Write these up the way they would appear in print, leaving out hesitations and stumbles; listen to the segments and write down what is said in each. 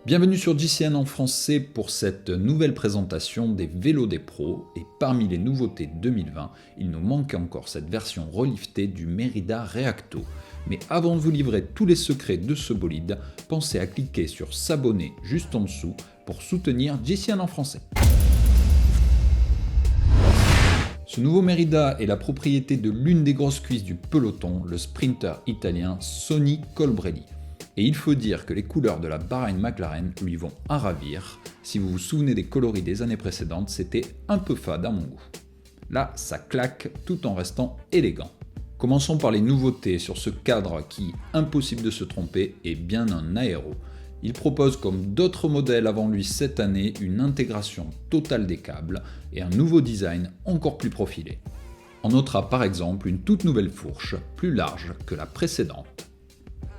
Bienvenue sur JCN en français pour cette nouvelle présentation des vélos des pros et parmi les nouveautés 2020, il nous manque encore cette version reliftée du Merida Reacto. Mais avant de vous livrer tous les secrets de ce bolide, pensez à cliquer sur s'abonner juste en dessous pour soutenir JCN en français. Ce nouveau Merida est la propriété de l'une des grosses cuisses du peloton, le sprinter italien Sonny Colbrelli. Et il faut dire que les couleurs de la Bahrain McLaren lui vont à ravir. Si vous vous souvenez des coloris des années précédentes, c'était un peu fade à mon goût. Là, ça claque tout en restant élégant. Commençons par les nouveautés sur ce cadre qui, impossible de se tromper, est bien un aéro. Il propose comme d'autres modèles avant lui cette année une intégration totale des câbles et un nouveau design encore plus profilé. On notera par exemple une toute nouvelle fourche, plus large que la précédente.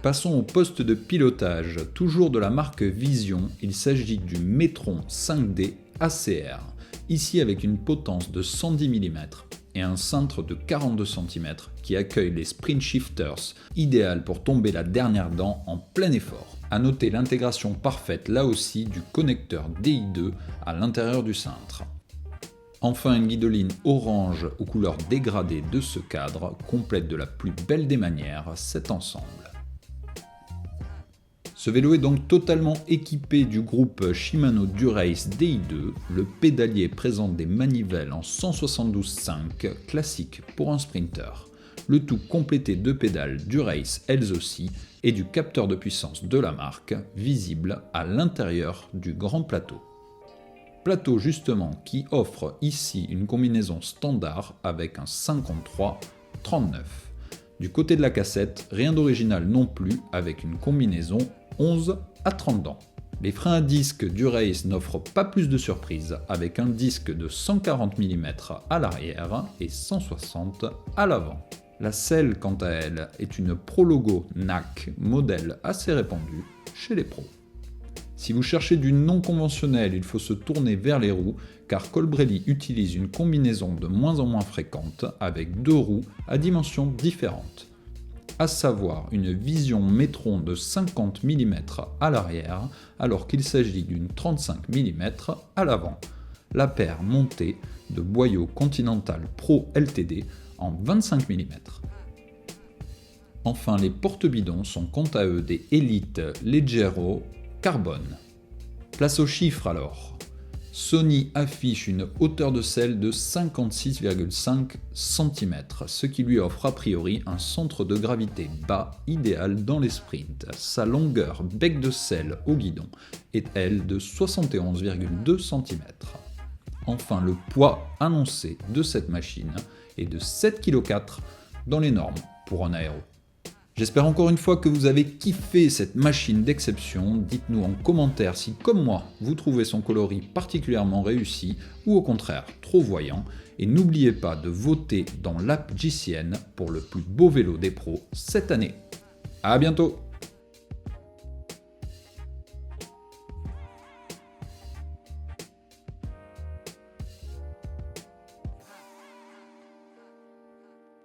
Passons au poste de pilotage, toujours de la marque Vision, il s'agit du Metron 5D ACR, ici avec une potence de 110 mm et un cintre de 42 cm qui accueille les sprint shifters, idéal pour tomber la dernière dent en plein effort. A noter l'intégration parfaite là aussi du connecteur DI2 à l'intérieur du cintre. Enfin, une guidoline orange aux couleurs dégradées de ce cadre complète de la plus belle des manières cet ensemble. Ce vélo est donc totalement équipé du groupe Shimano Dura-Ace DI2. Le pédalier présente des manivelles en 172.5 classiques pour un sprinter. Le tout complété de pédales Dura-Ace elles aussi et du capteur de puissance de la marque visible à l'intérieur du grand plateau. Plateau justement qui offre ici une combinaison standard avec un 53-39. Du côté de la cassette, rien d'original non plus avec une combinaison 11 à 30 dents. Les freins à disque Dura-Ace n'offrent pas plus de surprise avec un disque de 140 mm à l'arrière et 160 à l'avant. La selle quant à elle est une Prologo NAC, modèle assez répandu chez les pros. Si vous cherchez du non conventionnel, il faut se tourner vers les roues car Colbrelli utilise une combinaison de moins en moins fréquente avec deux roues à dimensions différentes. À savoir une Vision Metron de 50 mm à l'arrière alors qu'il s'agit d'une 35 mm à l'avant. La paire montée de boyaux Continental Pro LTD en 25 mm. Enfin, les porte-bidons sont quant à eux des Elite Leggero Carbone. Place aux chiffres alors. Sonny affiche une hauteur de selle de 56,5 cm, ce qui lui offre a priori un centre de gravité bas idéal dans les sprints. Sa longueur bec de selle au guidon est elle de 71,2 cm. Enfin, le poids annoncé de cette machine est de 7,4 kg dans les normes pour un aéro. J'espère encore une fois que vous avez kiffé cette machine d'exception. Dites-nous en commentaire si, comme moi, vous trouvez son coloris particulièrement réussi ou au contraire trop voyant. Et n'oubliez pas de voter dans l'app JCN pour le plus beau vélo des pros cette année. À bientôt!